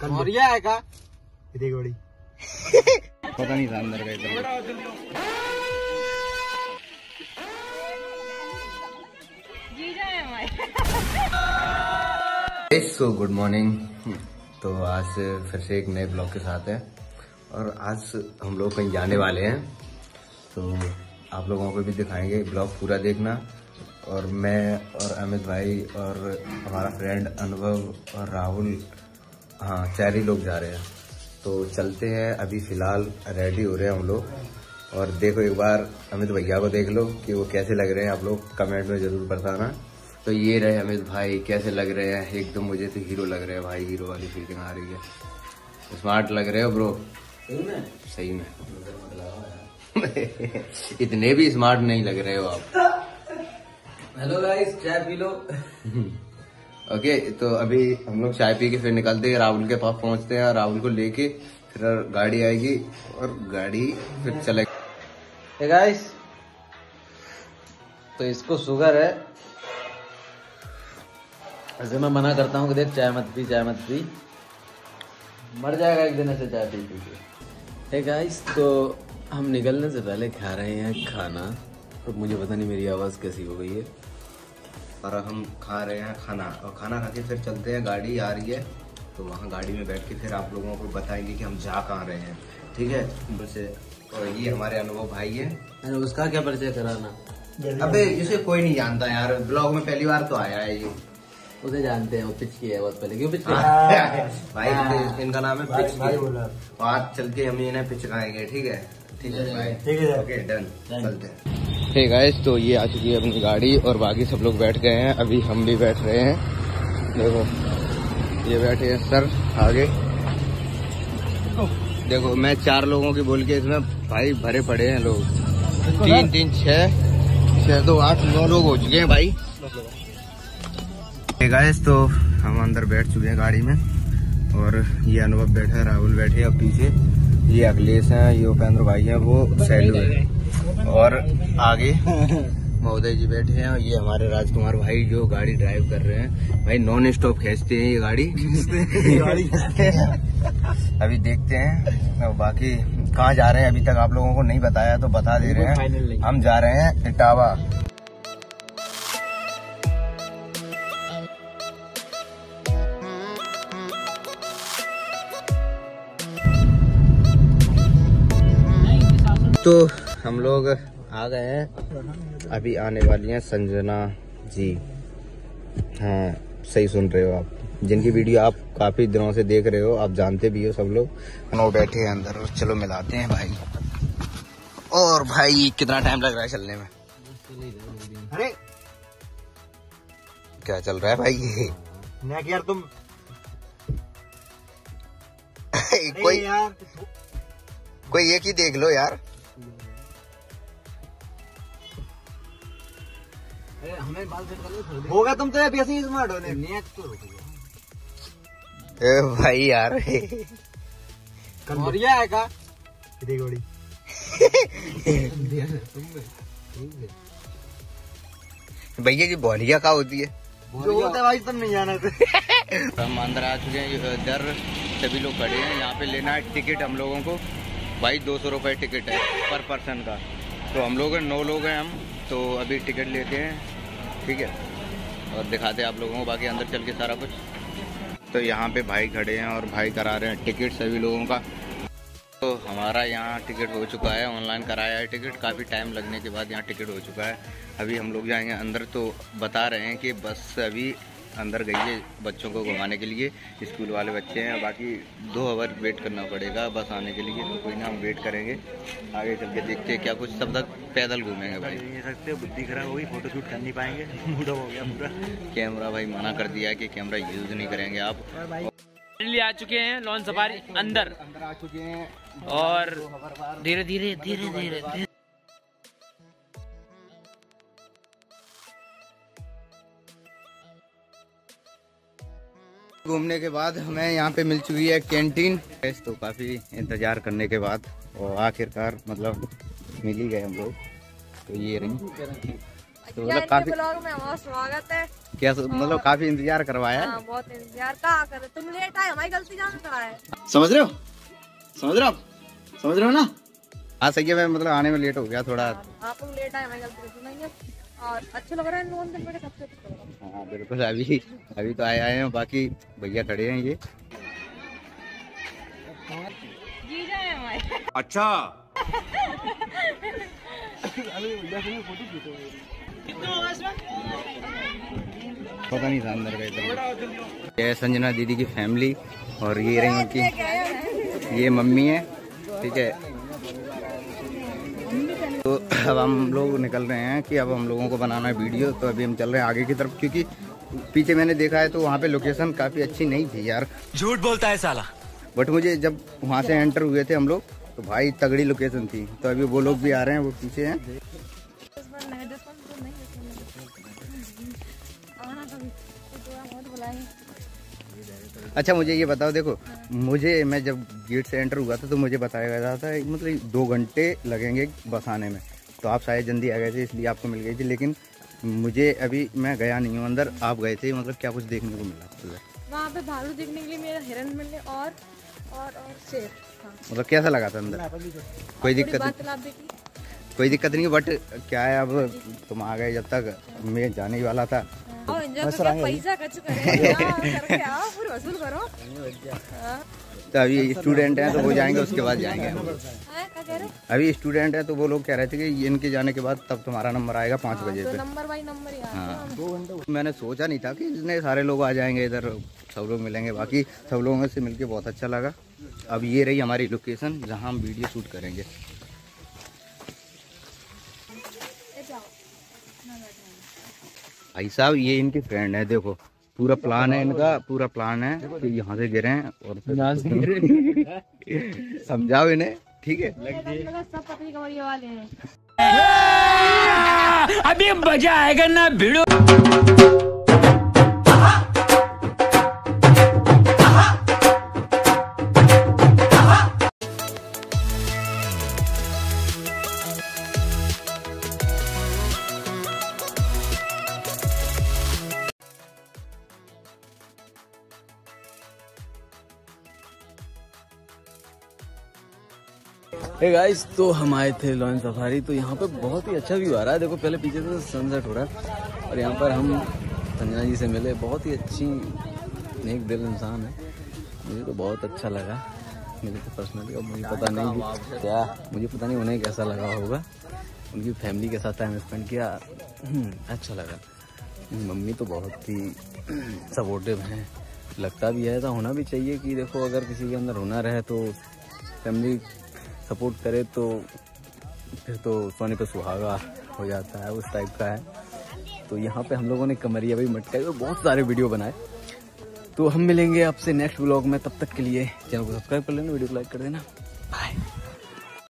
कन्हैया है का इतनी बड़ी पता नहीं था अंदर का इतना। So good morning. तो आज फिर से एक नए ब्लॉग के साथ है और आज हम लोग कहीं जाने वाले हैं, तो आप लोगों को भी दिखाएंगे, ब्लॉग पूरा देखना। और मैं और अमित भाई और हमारा फ्रेंड अनुभव और राहुल, हाँ 4 ही लोग जा रहे हैं। तो चलते हैं, अभी फिलहाल रेडी हो रहे हैं हम लोग। और देखो एक बार अमित भैया को देख लो कि वो कैसे लग रहे हैं, आप लोग कमेंट में जरूर बताना। तो ये रहे अमित भाई, कैसे लग रहे हैं? एकदम मुझे तो हीरो लग रहे हैं भाई, हीरो वाली फीलिंग आ रही है। स्मार्ट लग रहे हो ब्रो। सही में इतने भी स्मार्ट नहीं लग रहे हो आप। हेलो गाइस, चाय पी लो। ओके, तो अभी हम लोग चाय पी के फिर निकलते हैं, राहुल के पास पहुंचते हैं। राहुल को लेके फिर गाड़ी आएगी और गाड़ी फिर चलेगी। हे गाइस, तो इसको शुगर है, ऐसे मैं मना करता हूँ कि देख चाय मत पी, मर जाएगा एक दिन ऐसे चाय पी के। हे गाइस, तो हम निकलने से पहले खा रहे हैं खाना। तो मुझे पता नहीं मेरी आवाज़ कैसी हो गई है, और हम खा रहे हैं खाना, और खाना खा के फिर चलते हैं, गाड़ी आ रही है तो वहाँ गाड़ी में बैठ के फिर आप लोगों को बताएंगे कि हम जा कहाँ रहे हैं, ठीक है। वैसे और ये हमारे अनुभव भाई है। उसका क्या परिचय कराना? अबे इसे कोई नहीं जानता यार, ब्लॉग में पहली बार तो आया है ये। उसे जानते हैं, वो पिच किया है बहुत पहले। क्यों पिच किया? भाई इनका नाम है पिच की। आज चल के हम इन्हें पिच खाएंगे, ठीक है। ठीक है, ओके डन, चलते हैं। ठीक है, तो ये आ चुकी है अपनी गाड़ी और बाकी सब लोग बैठ गए हैं, अभी हम भी बैठ रहे हैं। देखो ये बैठे हैं सर आगे, देखो मैं 4 लोगों की बोल के इसमें भाई भरे पड़े हैं लोग। 3 3 6 2 8 9 लोग हो चुके हैं भाई। ठीक है, तो हम अंदर बैठ चुके हैं गाड़ी में, और ये अनुभव बैठा है, राहुल बैठे और पीछे ये अखिलेश है, ये उपेंद्र भाई है, वो सैलू है, और आगे महोदय जी बैठे हैं, और ये हमारे राजकुमार भाई जो गाड़ी ड्राइव कर रहे हैं। भाई नॉन स्टॉप खींचते हैं ये गाड़ी। अभी देखते हैं और बाकी कहाँ जा रहे हैं अभी तक आप लोगों को नहीं बताया, तो बता दे रहे हैं, हम जा रहे हैं इटावा। तो हम लोग आ गए हैं, अभी आने वाली हैं संजना जी। हाँ सही सुन रहे हो आप, जिनकी वीडियो आप काफी दिनों से देख रहे हो, आप जानते भी हो सब लोग। वो बैठे हैं अंदर, चलो मिलाते हैं भाई। और भाई कितना टाइम लग रहा है चलने में? अरे क्या चल रहा है भाई ये? यार तुम कोई एक ही देख लो यार। हमें बाल सेट कर लो, होगा तुम तो अभी ऐसे स्मार्ट होने भाई यार। कन्हैया है का इतनी बड़ी भैया जी बोलिया का होती है? जो होता है भाई तुम नहीं जाना थे। हम अंदर आ चुके हैं, इधर सभी लोग खड़े हैं, यहाँ पे लेना है टिकट हम लोगों को भाई। 200 रुपये टिकट है पर पर्सन का। तो हम लोग 9 लोग हैं हम, तो अभी टिकट लेते हैं, ठीक है, और दिखाते हैं आप लोगों को बाकी अंदर चल के सारा कुछ। तो यहाँ पे भाई खड़े हैं और भाई करा रहे हैं टिकट सभी लोगों का। तो हमारा यहाँ टिकट हो चुका है, ऑनलाइन कराया है टिकट, काफ़ी टाइम लगने के बाद यहाँ टिकट हो चुका है। अभी हम लोग जाएंगे अंदर, तो बता रहे हैं कि बस अभी अंदर गई है बच्चों को घुमाने के लिए, स्कूल वाले बच्चे हैं, बाकी 2 आवर वेट करना पड़ेगा बस आने के लिए। तो कोई ना, हम वेट करेंगे, आगे चल के देखते हैं क्या कुछ, तब तक पैदल घूमेंगे भाई। नहीं सकते, बुद्धि खराब होगी, फोटो शूट कर नहीं पाएंगे, मूड हो गया पूरा। कैमरा भाई मना कर दिया है कि कैमरा यूज नहीं करेंगे आप। आ चुके हैं लॉन सफारी अंदर आ चुके हैं, और धीरे धीरे धीरे धीरे घूमने के बाद हमें यहाँ पे मिल चुकी है कैंटीन। तो काफी इंतजार करने के बाद और आखिरकार मतलब मिल ही गए हम लोग। तो ये रही, तो मतलब काफी ब्लॉग में हमारा स्वागत है। क्या मतलब काफी इंतजार करवाया है। बहुत इंतजार कहा कर, तुम लेट आए, हमारी गलती जानता है। समझ रहे हो, समझ रहे हो आप, समझ रहे हो ना। हाँ सही है, मैं मतलब आने में लेट हो गया थोड़ा। आप लोग लेट आए, हमारी गलती नहीं है। और अच्छा लग रहा है, लोन दिन मेरे सबसे अच्छा लग रहा है। हाँ बिल्कुल, अभी तो आए हैं, बाकी भैया खड़े हैं ये। जीजा है हमारे। अच्छा पता नहीं था अंदर का इधर। ये संजना दीदी की फैमिली और ये रही उनकी, ये मम्मी है, ठीक है। तो अब हम लोग निकल रहे हैं कि अब हम लोगों को बनाना है वीडियो, तो अभी हम चल रहे हैं आगे की तरफ, क्योंकि पीछे मैंने देखा है तो वहाँ पे लोकेशन काफ़ी अच्छी नहीं थी यार। झूठ बोलता है साला। बट मुझे जब वहाँ से एंटर हुए थे हम लोग तो भाई तगड़ी लोकेशन थी। तो अभी वो लोग भी आ रहे हैं, वो पीछे हैं। अच्छा मुझे ये बताओ, देखो मैं जब गेट से एंटर हुआ था तो मुझे बताया गया था मतलब 2 घंटे लगेंगे बस आने में, तो आप शायद जल्दी आ गए थे इसलिए आपको मिल गई थी। लेकिन मुझे अभी, मैं गया नहीं हूँ अंदर, आप गए थे, मतलब क्या कुछ देखने को मिला वहाँ पे? भालू देखने के लिए, मेरा हिरन मिलने और शेर। हाँ। मतलब कैसा लगा था अंदर? कोई दिक्कत नहीं, बट क्या है अब तुम आ गए, जब तक मैं जाने ही वाला था। पैसा खर्च करके आओ, फिर वसूल करो। तो अभी स्टूडेंट हैं तो वो जाएंगे, उसके बाद जाएंगे। अभी स्टूडेंट हैं तो वो लोग कह रहे थे कि इनके जाने के बाद तब तुम्हारा नंबर आएगा 5 बजे पे। नंबर बाई नंबर ही आता है। हाँ मैंने सोचा नहीं था कि इतने सारे लोग आ जाएंगे इधर, सब लोग मिलेंगे। बाकी सब लोगों से मिलके बहुत अच्छा लगा। अब ये रही हमारी लोकेशन जहाँ हम वीडियो शूट करेंगे। भाई साहब ये इनकी फ्रेंड है, देखो पूरा प्लान है इनका, पूरा प्लान है कि यहाँ से गिरे हैं और समझाओ इन्हें, ठीक है। सब पतली कमरिया वाले हैं। अभी मजा आएगा ना भिड़ो। हे गाइस, तो हम आए थे लॉयन सफारी। तो यहाँ पे बहुत ही अच्छा व्यू आ रहा है। देखो पहले पीछे से सनसेट हो रहा है और यहाँ पर हम संजना जी से मिले। बहुत ही अच्छी नेक दिल इंसान है, मुझे तो बहुत अच्छा लगा मुझे तो पर्सनली। अब मुझे पता नहीं क्या, मुझे पता नहीं उन्हें कैसा लगा होगा। उनकी फैमिली के साथ टाइम स्पेंड किया, अच्छा लगा। मम्मी तो बहुत ही सपोर्टिव हैं, लगता भी है, ऐसा होना भी चाहिए कि देखो अगर किसी के अंदर हुनर है तो फैमिली सपोर्ट करे तो फिर तो सोने पे सुहागा हो जाता है, उस टाइप का है। तो यहाँ पे हम लोगों ने कमरिया भी मटकाई और बहुत सारे वीडियो बनाए। तो हम मिलेंगे आपसे नेक्स्ट व्लॉग में, तब तक के लिए चैनल को सब्सक्राइब कर लेना, वीडियो को लाइक कर देना।